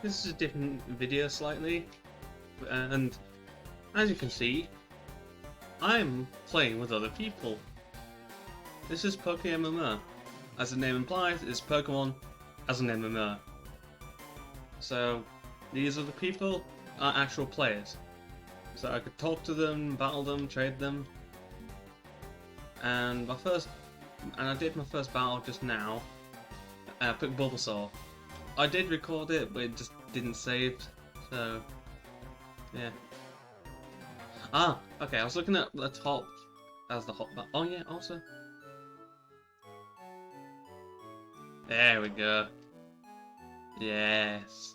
This is a different video slightly, and as you can see, I'm playing with other people. This is PokèMMO. As the name implies, it's Pokemon as an MMO. So these are the people are actual players. So I could talk to them, battle them, trade them. And I did my first battle just now. I picked Bulbasaur. I did record it, but it just didn't save. So yeah. Ah, okay. I was looking at the top as the hot button. Oh yeah, also. There we go. Yes.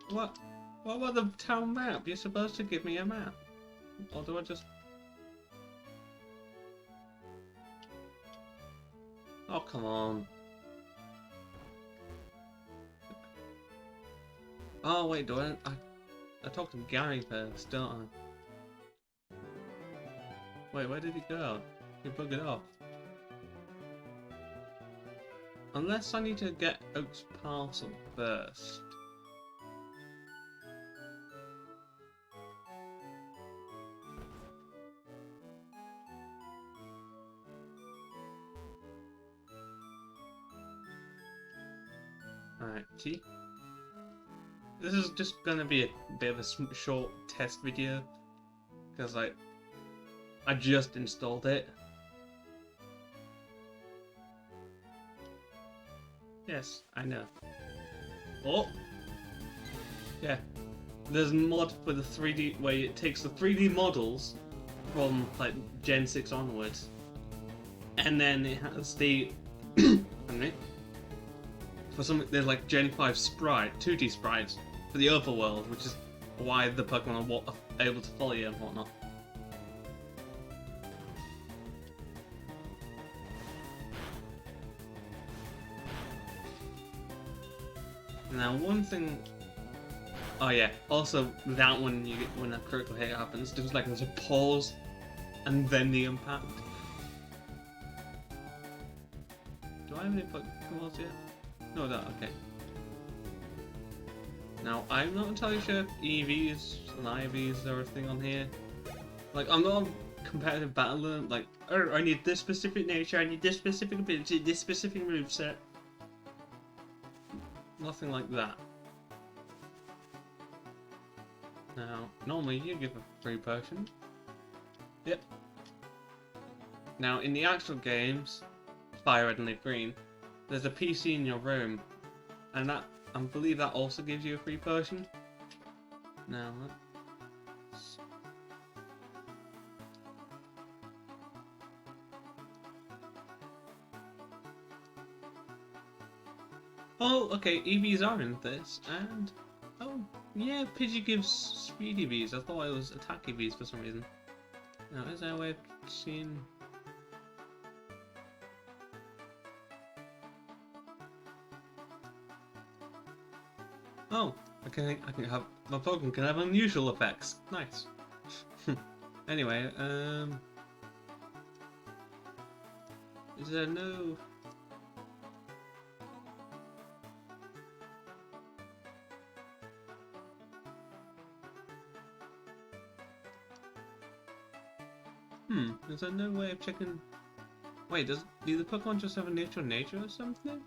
What? What about the town map? You're supposed to give me a map. Or do I just... Oh, come on. Oh, wait, do I talked to Gary first, don't I? Wait, where did he go? He buggered off. Unless I need to get Oak's parcel first. Alright, see? This is just gonna be a bit of a short test video. Because, like, I just installed it. Yes, I know. Oh! Yeah. There's a mod for the 3D where it takes the 3D models from, like, Gen 6 onwards. And then it has the... for some, there's like Gen 5 sprite, 2D sprites for the overworld, which is why the Pokemon are able to follow you and whatnot. Now, one thing. Oh yeah. Also, that one you get when a critical hit happens, there's a pause, and then the impact. Do I have any Pokemon yet? No, that okay. Now, I'm not entirely sure if EVs and IVs are a thing on here. Like, I'm not a competitive battler, like, oh, I need this specific nature, I need this specific ability, this specific moveset. Nothing like that. Now, normally you give a free potion. Yep. Now, in the actual games, Fire Red and Leaf Green, there's a PC in your room, and that, I believe that also gives you a free potion. Now, oh, okay, EVs are in this, and oh, yeah, Pidgey gives speed EVs. I thought it was attack EVs for some reason. Now, is there a way of seeing? Oh, I can have my Pokemon can have unusual effects. Nice. Anyway, is there no? Is there no way of checking? Wait, do the Pokemon just have a neutral nature or something?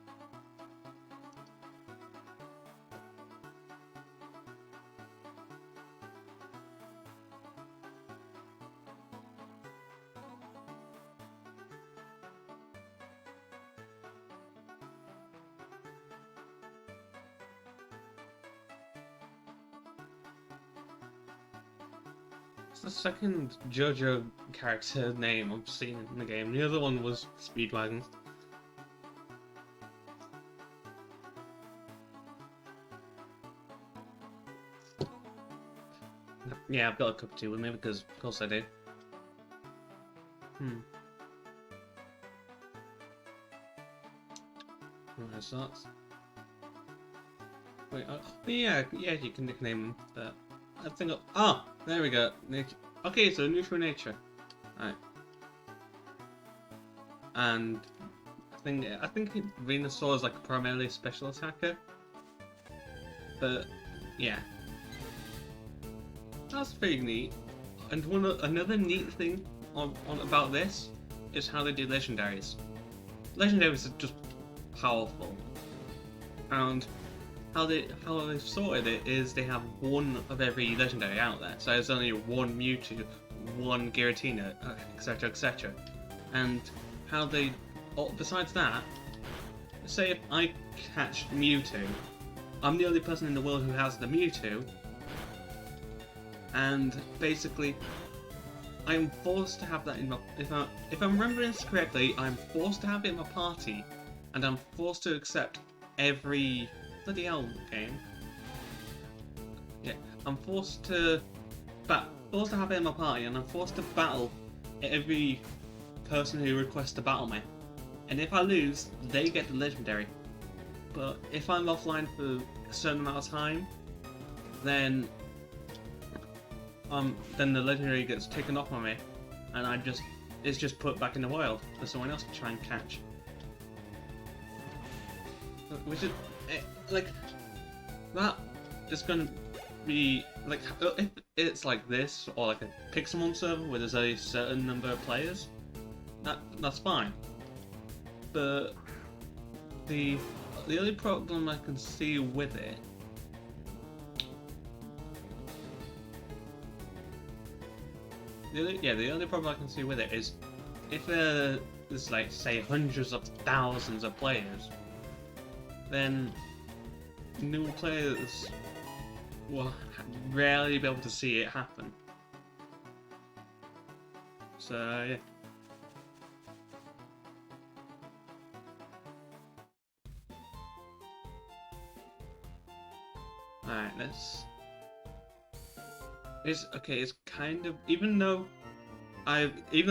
It's the second JoJo character name I've seen in the game. The other one was Speedwagon. Yeah, I've got a cup of tea with me because, of course, I do. Alright, so that's... Wait, yeah, you can nickname them, but I think... Oh, there we go. Okay, so neutral nature. Right. And I think Venusaur is like primarily a special attacker. But yeah, that's pretty neat. And another neat thing about this is how they do legendaries. Legendaries are just powerful, and how they've sorted it is they have one of every legendary out there. So there's only one Mewtwo, one Giratina, etc., etc. And how they, besides that, say if I catch Mewtwo, I'm the only person in the world who has the Mewtwo, and basically I'm forced to have that in my, if I'm remembering this correctly, I'm forced to have it in my party, and I'm forced to accept every bloody hell game. Yeah, I'm forced to have it in my party, and I'm forced to battle every person who requests to battle me. And if I lose, they get the legendary. But if I'm offline for a certain amount of time, then the legendary gets taken off on me, and it's just put back in the wild for someone else to try and catch. Which is like that is gonna be like if it's like this or like a PokèMMO server where there's a certain number of players, that's fine. But the only problem I can see with it the only problem I can see with it is if there's like say hundreds of thousands of players, then new players will rarely be able to see it happen. So yeah. Alright, it's kind of, even though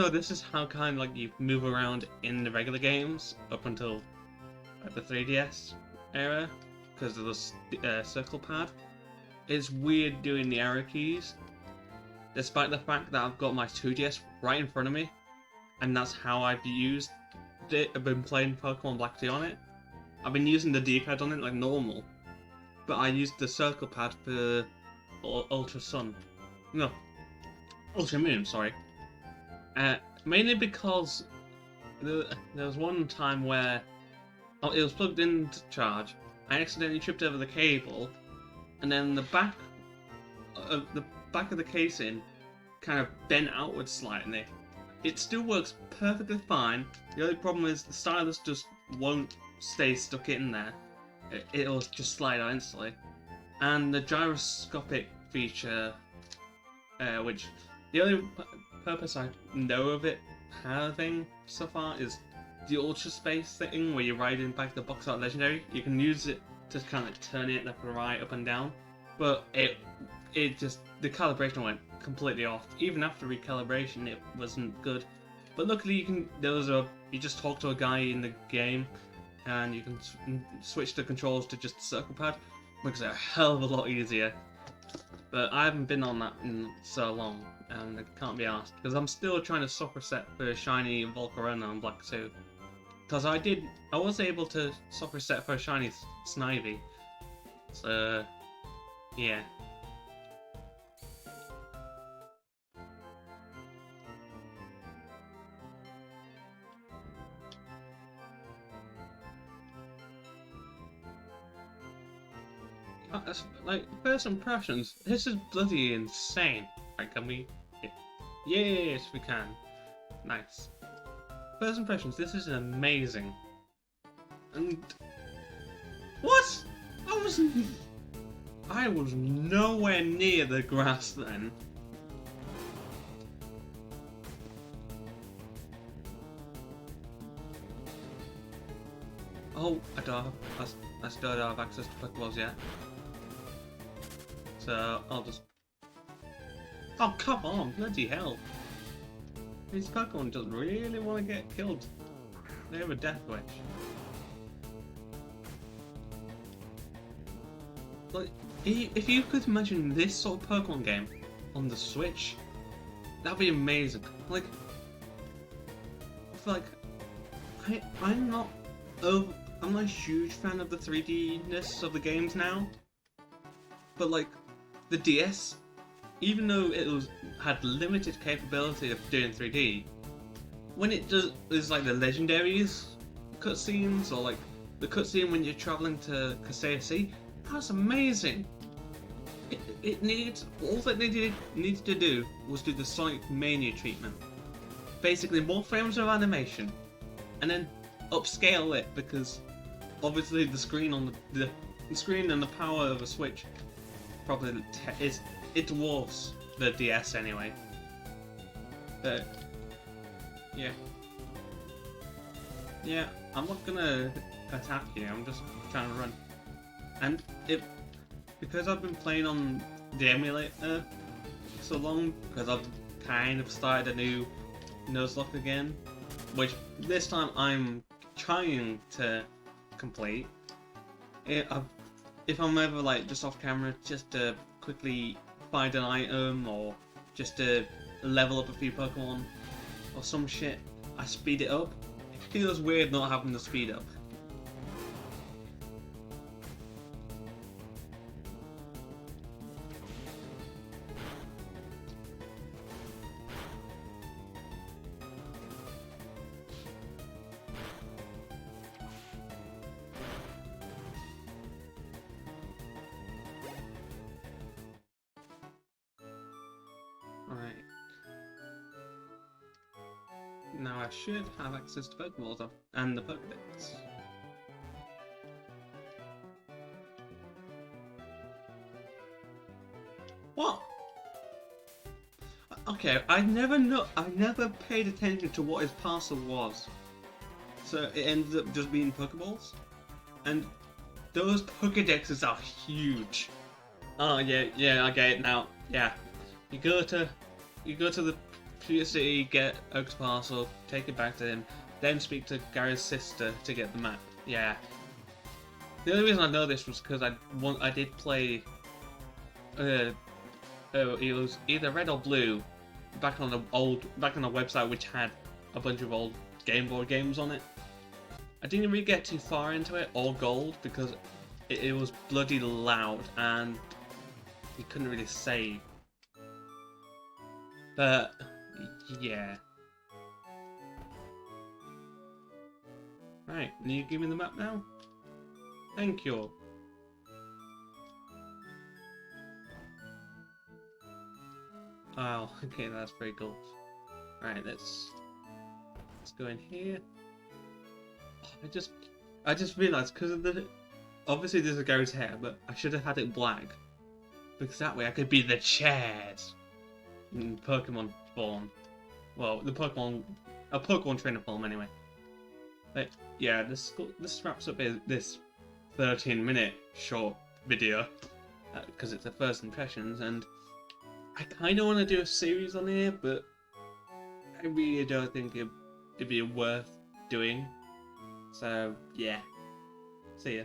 this is how kind of like you move around in the regular games up until the 3DS era, because of the circle pad, it's weird doing the arrow keys, despite the fact that I've got my 2DS right in front of me, and that's how I've used it. I've been playing Pokemon Black 2 on it. I've been using the D-pad on it like normal, but I used the circle pad for Ultra Sun. No, Ultra Moon, sorry. Mainly because there was one time where it was plugged in to charge. I accidentally tripped over the cable, and then the back of the casing kind of bent outwards slightly. It still works perfectly fine. The only problem is the stylus just won't stay stuck in there. It'll just slide out instantly. And the gyroscopic feature, which the only purpose I know of it having so far is the Ultra Space thing, where you're riding back the box art legendary. You can use it to kind of turn it left and right, up and down, but it just, the calibration went completely off. Even after recalibration, it wasn't good. But luckily, you just talk to a guy in the game, and you can switch the controls to just the circle pad. Makes it a hell of a lot easier. But I haven't been on that in so long, and I can't be asked, because I'm still trying to soft reset for shiny Volcarona on Black 2. Because I was able to soft reset for a shiny Snivy. So yeah. Like, first impressions, this is bloody insane. Right, can we? Yeah. Yes, we can. Nice. First impressions, this is amazing. And what? I was nowhere near the grass then. Oh, I still don't have access to Pokeballs yet. So I'll just... Oh, come on, bloody hell. These Pokemon just really want to get killed. They have a death wish. Like, if you could imagine this sort of Pokemon game on the Switch, that'd be amazing. Like, like I'm not over. I'm not a huge fan of the 3D-ness of the games now, but like the DS, even though had limited capability of doing 3D, when it is like the legendaries cutscenes or like the cutscene when you're traveling to Kasea Sea, that's amazing. It needs all that they needed to do was do the Sonic Mania treatment, basically more frames of animation, and then upscale it because obviously the screen on the screen and the power of a Switch probably it dwarfs the DS anyway. But yeah, I'm not gonna attack you. I'm just trying to run, and because I've been playing on the emulator so long, because I've kind of started a new Nuzlocke again, which this time I'm trying to complete. If I'm ever like just off camera, just to quickly find an item or just to level up a few Pokemon or some shit, I speed it up. It feels weird not having to speed up. Alright. Now I should have access to Pokeballs and the Pokedex. What? Okay, I never paid attention to what his parcel was. So it ended up just being Pokeballs? And those Pokedexes are huge. Oh yeah, I get it now. Yeah. You go to the Future City, get Oak's parcel, take it back to him, then speak to Gary's sister to get the map. Yeah. The only reason I know this was because I did play it was either Red or Blue back on a website which had a bunch of old Game Boy games on it. I didn't really get too far into it, or Gold, because it was bloody loud and you couldn't really save. But yeah. Right, can you give me the map now? Thank you. Oh, okay, that's very cool. Alright, let's go in here. Oh, I just realised because of obviously there's a Gary's hair, but I should have had it black because that way I could be the chairs in Pokemon form. Well, a Pokemon trainer form anyway. But yeah, this wraps up this 13-minute short video because it's the first impressions, and I kind of want to do a series on here, but I really don't think it'd be worth doing. So yeah, see ya.